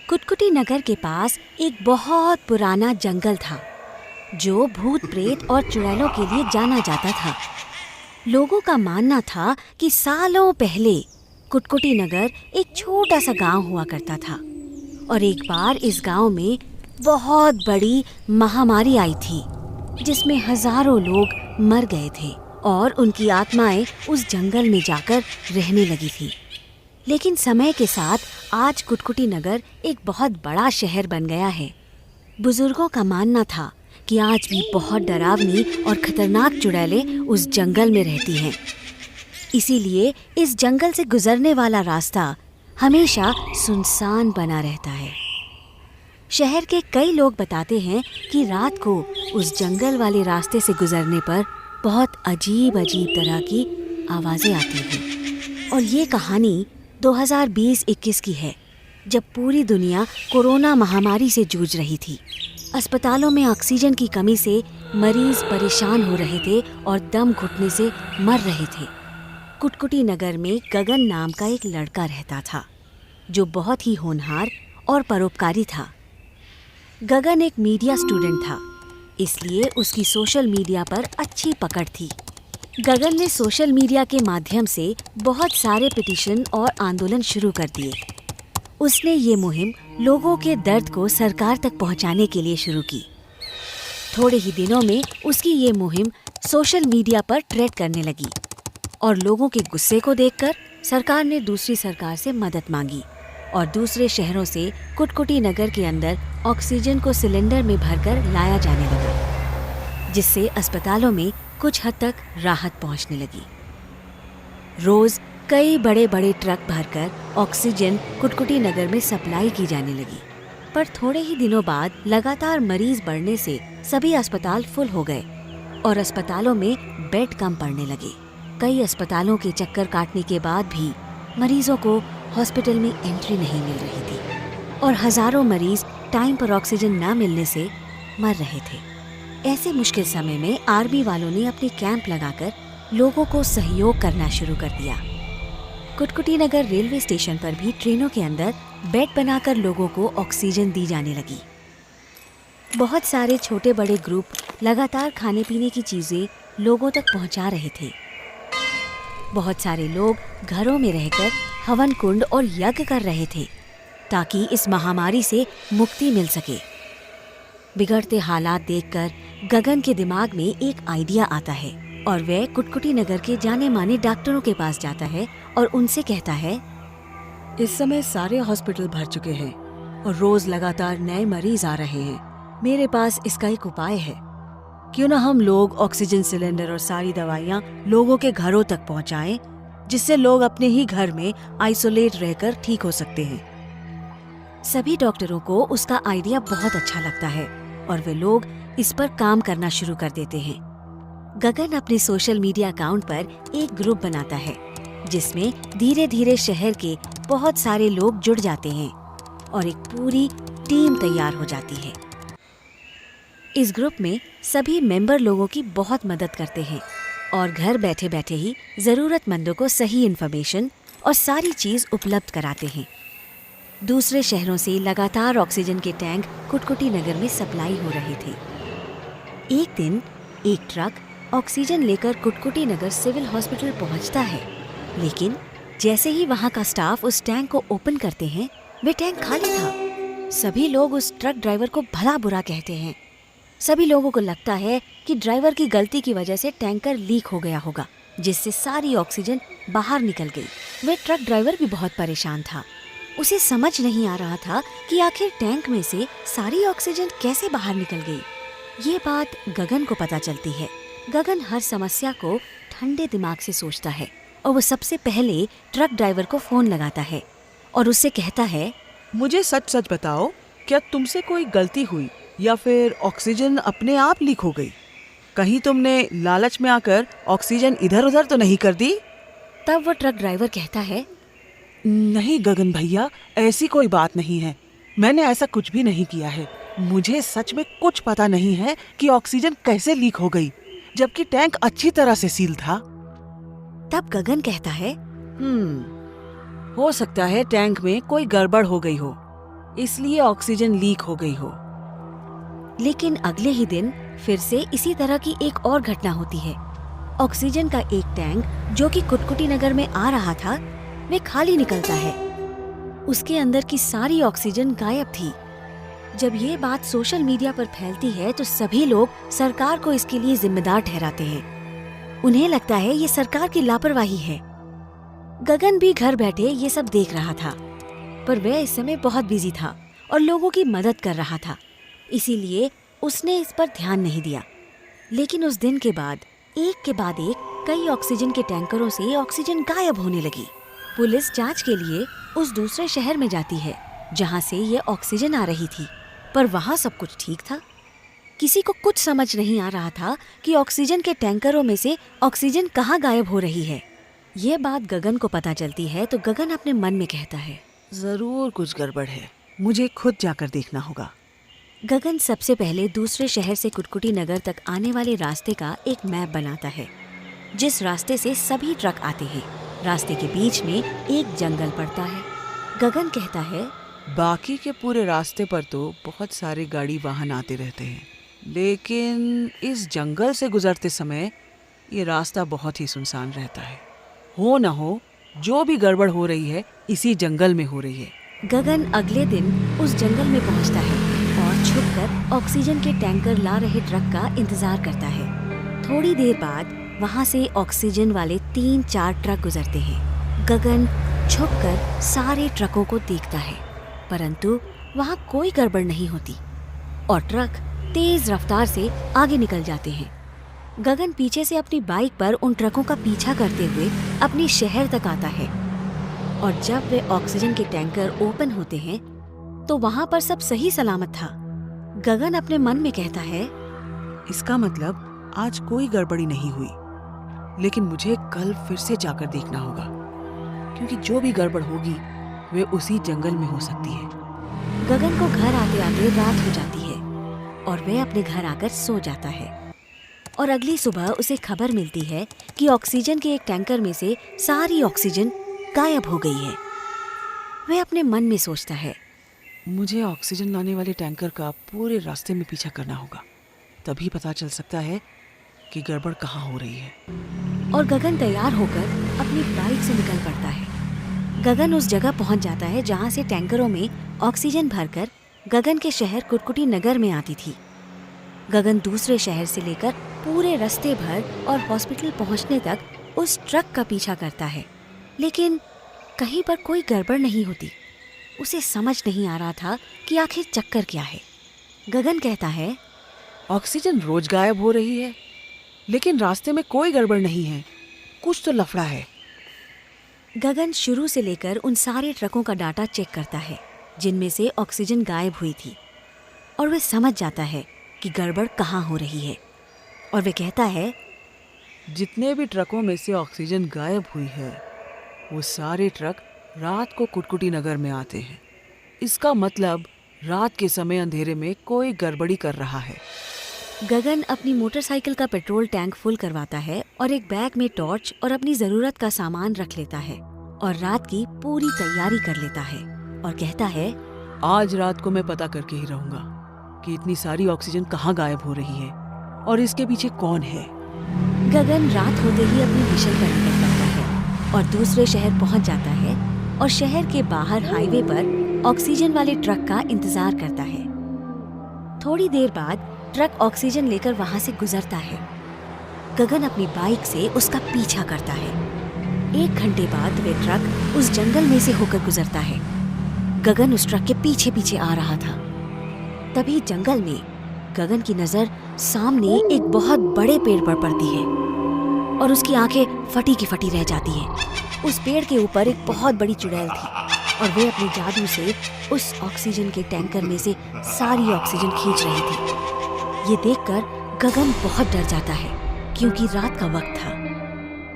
कुटकुटी नगर के पास एक बहुत पुराना जंगल था जो भूत प्रेत और चुड़ैलों के लिए जाना जाता था। लोगों का मानना था कि सालों पहले कुटकुटी नगर एक छोटा सा गांव हुआ करता था और एक बार इस गांव में बहुत बड़ी महामारी आई थी जिसमें हजारों लोग मर गए थे और उनकी आत्माएं उस जंगल में जाकर रहने लगी थी। लेकिन समय के साथ आज कुटकुटी नगर एक बहुत बड़ा शहर बन गया है। बुजुर्गों का मानना था कि आज भी बहुत डरावनी और खतरनाक चुड़ैलें उस जंगल में रहती हैं। इसीलिए इस जंगल से गुजरने वाला रास्ता हमेशा सुनसान बना रहता है। शहर के कई लोग बताते हैं कि रात को उस जंगल वाले रास्ते से गुजरने पर बहुत अजीब अजीब तरह की आवाजें आती हैं। और ये कहानी 2020-21 की है, जब पूरी दुनिया कोरोना महामारी से जूझ रही थी। अस्पतालों में ऑक्सीजन की कमी से मरीज परेशान हो रहे थे और दम घुटने से मर रहे थे। कुटकुटी नगर में गगन नाम का एक लड़का रहता था जो बहुत ही होनहार और परोपकारी था। गगन एक मीडिया स्टूडेंट था, इसलिए उसकी सोशल मीडिया पर अच्छी पकड़ थी। गगन ने सोशल मीडिया के माध्यम से बहुत सारे पिटीशन और आंदोलन शुरू कर दिए। उसने ये मुहिम लोगों के दर्द को सरकार तक पहुंचाने के लिए शुरू की। थोड़े ही दिनों में उसकी ये मुहिम सोशल मीडिया पर ट्रेंड करने लगी और लोगों के गुस्से को देखकर सरकार ने दूसरी सरकार से मदद मांगी और दूसरे शहरों से कुटकुटी नगर के अंदर ऑक्सीजन को सिलेंडर में भरकर लाया जाने लगा, जिससे अस्पतालों में कुछ हद तक राहत पहुंचने लगी। रोज कई बड़े बड़े ट्रक भरकर ऑक्सीजन कुटकुटी नगर में सप्लाई की जाने लगी। पर थोड़े ही दिनों बाद लगातार मरीज बढ़ने से सभी अस्पताल फुल हो गए और अस्पतालों में बेड कम पड़ने लगे। कई अस्पतालों के चक्कर काटने के बाद भी मरीजों को हॉस्पिटल में एंट्री नहीं मिल रही थी और हजारों मरीज टाइम पर ऑक्सीजन न मिलने से मर रहे थे। ऐसे मुश्किल समय में आर्मी वालों ने अपने कैंप लगाकर लोगों को सहयोग करना शुरू कर दिया। कुटकुटी नगर रेलवे स्टेशन पर भी ट्रेनों के अंदर बेड बनाकर लोगों को ऑक्सीजन दी जाने लगी। बहुत सारे छोटे बड़े ग्रुप लगातार खाने पीने की चीजें लोगों तक पहुंचा रहे थे। बहुत सारे लोग घरों में रहकर हवन कुंड और यज्ञ कर रहे थे ताकि इस महामारी से मुक्ति मिल सके। बिगड़ते हालात देखकर गगन के दिमाग में एक आइडिया आता है और वह कुटकुटी नगर के जाने माने डॉक्टरों के पास जाता है और उनसे कहता है, इस समय सारे हॉस्पिटल भर चुके हैं और रोज लगातार नए मरीज आ रहे हैं। मेरे पास इसका एक उपाय है। क्यों ना हम लोग ऑक्सीजन सिलेंडर और सारी दवाइयाँ लोगों के घरों तक पहुँचाएं, जिससे लोग अपने ही घर में आइसोलेट रहकर ठीक हो सकते हैं। सभी डॉक्टरों को उसका आइडिया बहुत अच्छा लगता है और वे लोग इस पर काम करना शुरू कर देते हैं। गगन अपने सोशल मीडिया अकाउंट पर एक ग्रुप बनाता है जिसमें धीरे धीरे शहर के बहुत सारे लोग जुड़ जाते हैं और एक पूरी टीम तैयार हो जाती है। इस ग्रुप में सभी मेंबर लोगों की बहुत मदद करते हैं और घर बैठे बैठे ही जरूरतमंदों को सही इन्फॉर्मेशन और सारी चीज उपलब्ध कराते हैं। दूसरे शहरों से लगातार ऑक्सीजन के टैंक कुटकुटी नगर में सप्लाई हो रहे थे। एक दिन एक ट्रक ऑक्सीजन लेकर कुटकुटी नगर सिविल हॉस्पिटल पहुंचता है, लेकिन जैसे ही वहां का स्टाफ उस टैंक को ओपन करते हैं, वे टैंक खाली था। सभी लोग उस ट्रक ड्राइवर को भला बुरा कहते हैं। सभी लोगों को लगता है कि ड्राइवर की गलती की वजह से टैंकर लीक हो गया होगा, जिससे सारी ऑक्सीजन बाहर निकल गई। वह ट्रक ड्राइवर भी बहुत परेशान था। उसे समझ नहीं आ रहा था कि आखिर टैंक में से सारी ऑक्सीजन कैसे बाहर निकल गई। ये बात गगन को पता चलती है। गगन हर समस्या को ठंडे दिमाग से सोचता है और वो सबसे पहले ट्रक ड्राइवर को फोन लगाता है और उससे कहता है, मुझे सच सच बताओ, क्या तुमसे कोई गलती हुई या फिर ऑक्सीजन अपने आप लीक हो गई? कहीं तुमने लालच में आकर ऑक्सीजन इधर उधर तो नहीं कर दी? तब वो ट्रक ड्राइवर कहता है, नहीं गगन भैया, ऐसी कोई बात नहीं है। मैंने ऐसा कुछ भी नहीं किया है। मुझे सच में कुछ पता नहीं है कि ऑक्सीजन कैसे लीक हो गई। जबकि टैंक अच्छी तरह से सील था। तब गगन कहता है, हो सकता है टैंक में कोई गड़बड़ हो गई हो, इसलिए ऑक्सीजन लीक हो गई हो। लेकिन अगले ही दिन फिर से इसी तरह की एक और घटना होती है। ऑक्सीजन का एक टैंक जो कि कुटकुटी नगर में आ रहा था, वे खाली निकलता है। उसके अंदर की सारी ऑक्सीजन गायब थी। जब ये बात सोशल मीडिया पर फैलती है तो सभी लोग सरकार को इसके लिए जिम्मेदार ठहराते हैं। उन्हें लगता है ये सरकार की लापरवाही है। गगन भी घर बैठे ये सब देख रहा था, पर वह इस समय बहुत बिजी था और लोगों की मदद कर रहा था, इसीलिए उसने इस पर ध्यान नहीं दिया। लेकिन उस दिन के बाद एक के बाद एक कई ऑक्सीजन के टैंकरों से ऑक्सीजन गायब होने लगी। पुलिस जांच के लिए उस दूसरे शहर में जाती है जहां से ये ऑक्सीजन आ रही थी, पर वहां सब कुछ ठीक था। किसी को कुछ समझ नहीं आ रहा था कि ऑक्सीजन के टैंकरों में से ऑक्सीजन कहाँ गायब हो रही है। ये बात गगन को पता चलती है तो गगन अपने मन में कहता है, जरूर कुछ गड़बड़ है, मुझे खुद जाकर देखना होगा। गगन सबसे पहले दूसरे शहर से कुटकुटी नगर तक आने वाले रास्ते का एक मैप बनाता है, जिस रास्ते से सभी ट्रक आते हैं। रास्ते के बीच में एक जंगल पड़ता है। गगन कहता है, बाकी के पूरे रास्ते पर तो बहुत सारे गाड़ी वाहन आते रहते हैं, लेकिन इस जंगल से गुजरते समय ये रास्ता बहुत ही सुनसान रहता है। हो न हो जो भी गड़बड़ हो रही है इसी जंगल में हो रही है। गगन अगले दिन उस जंगल में पहुंचता है और छुपकर ऑक्सीजन के टैंकर ला रहे ट्रक का इंतजार करता है। थोड़ी देर बाद वहां से ऑक्सीजन वाले 3-4 ट्रक गुजरते हैं। गगन छुपकर सारे ट्रकों को देखता है, परंतु वहां कोई गड़बड़ नहीं होती और ट्रक तेज रफ्तार से आगे निकल जाते हैं। गगन पीछे से अपनी बाइक पर उन ट्रकों का पीछा करते हुए अपने शहर तक आता है और जब वे ऑक्सीजन के टैंकर ओपन होते हैं तो वहां पर सब सही सलामत था। गगन अपने मन में कहता है, इसका मतलब आज कोई गड़बड़ी नहीं हुई, लेकिन मुझे कल फिर से जाकर देखना होगा, क्योंकि जो भी गड़बड़ होगी वे उसी जंगल में हो सकती है। गगन को घर आते आते रात हो जाती है और वह अपने घर आकर सो जाता है और अगली सुबह उसे खबर मिलती है कि ऑक्सीजन के एक टैंकर में से सारी ऑक्सीजन गायब हो गई है। वह अपने मन में सोचता है, मुझे ऑक्सीजन लाने वाले टैंकर का पूरे रास्ते में पीछा करना होगा, तभी पता चल सकता है कि गड़बड़ कहाँ हो रही है। और गगन तैयार होकर अपनी बाइक से निकल पड़ता है। गगन उस जगह पहुंच जाता है जहां से टैंकरों में ऑक्सीजन भरकर गगन के शहर कुटकुटी नगर में आती थी। गगन दूसरे शहर से लेकर पूरे रास्ते भर और हॉस्पिटल पहुंचने तक उस ट्रक का पीछा करता है, लेकिन कहीं पर कोई गड़बड़ नहीं होती। उसे समझ नहीं आ रहा था कि आखिर चक्कर क्या है। गगन कहता है, ऑक्सीजन रोज गायब हो रही है, लेकिन रास्ते में कोई गड़बड़ नहीं है, कुछ तो लफड़ा है। गगन शुरू से लेकर उन सारे ट्रकों का डाटा चेक करता है जिनमें से ऑक्सीजन गायब हुई थी और वह समझ जाता है कि गड़बड़ कहाँ हो रही है। और वह कहता है, जितने भी ट्रकों में से ऑक्सीजन गायब हुई है वो सारे ट्रक रात को कुटकुटी नगर में आते हैं। इसका मतलब रात के समय अंधेरे में कोई गड़बड़ी कर रहा है। गगन अपनी मोटरसाइकिल का पेट्रोल टैंक फुल करवाता है और एक बैग में टॉर्च और अपनी जरूरत का सामान रख लेता है और रात की पूरी तैयारी कर लेता है और कहता है, आज रात को मैं पता करके ही रहूंगा कि इतनी सारी ऑक्सीजन कहाँ गायब हो रही है और इसके पीछे कौन है। गगन रात होते ही अपनी मिशन पर निकल पड़ता है और दूसरे शहर पहुंच जाता है और शहर के बाहर हाईवे पर ऑक्सीजन वाले ट्रक का इंतजार करता है। थोड़ी देर बाद ट्रक ऑक्सीजन लेकर वहां से गुजरता है। गगन अपनी बाइक से उसका पीछा करता है। 1 घंटे बाद वे ट्रक उस जंगल में से होकर गुजरता है। गगन उस ट्रक के पीछे पीछे आ रहा था। तभी जंगल में गगन की नजर सामने एक बहुत बड़े पेड़ पर पड़ती है और उसकी आंखें फटी की फटी रह जाती हैं। उस पेड़ के ऊपर एक बहुत बड़ी चुड़ैल थी और वे अपने जादू से उस ऑक्सीजन के टैंकर में से सारी ऑक्सीजन खींच रही थी। ये देखकर गगन बहुत डर जाता है क्योंकि रात का वक्त था,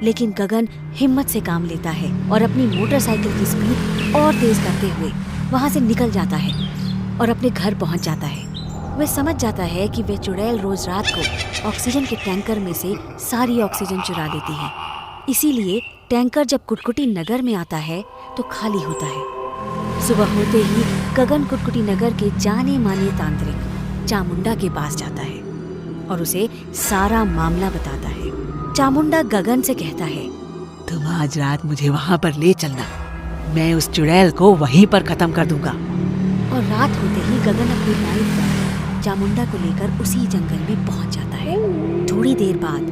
लेकिन गगन हिम्मत से काम लेता है और अपनी मोटरसाइकिल की स्पीड और तेज करते हुए वहां से निकल जाता है और अपने घर पहुंच जाता है। वह समझ जाता है कि वह चुड़ैल रोज रात को ऑक्सीजन के टैंकर में से सारी ऑक्सीजन चुरा लेती है। इसीलिए टैंकर जब कुटकुटी नगर में आता है तो खाली होता है। सुबह होते ही गगन कुटकुटी नगर के जाने माने तांत्रिक चामुंडा के पास जाता है और उसे सारा मामला बताता है। चामुंडा गगन से कहता है, तुम आज रात मुझे वहाँ पर ले चलना, मैं उस चुड़ैल को वहीं पर खत्म कर दूंगा। और रात होते ही गगन अपनी लाइट पर चामुंडा को लेकर उसी जंगल में पहुंच जाता है। थोड़ी देर बाद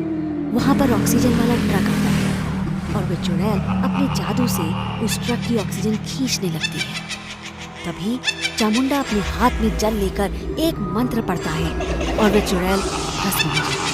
वहां पर ऑक्सीजन वाला ट्रक आता है और वह चुड़ैल अपने जादू से उस ट्रक की ऑक्सीजन खींचने लगती है। तभी चामुंडा अपने हाथ में जल लेकर एक मंत्र पढ़ता है और वह चुड़ैल भस्म हो जाती है।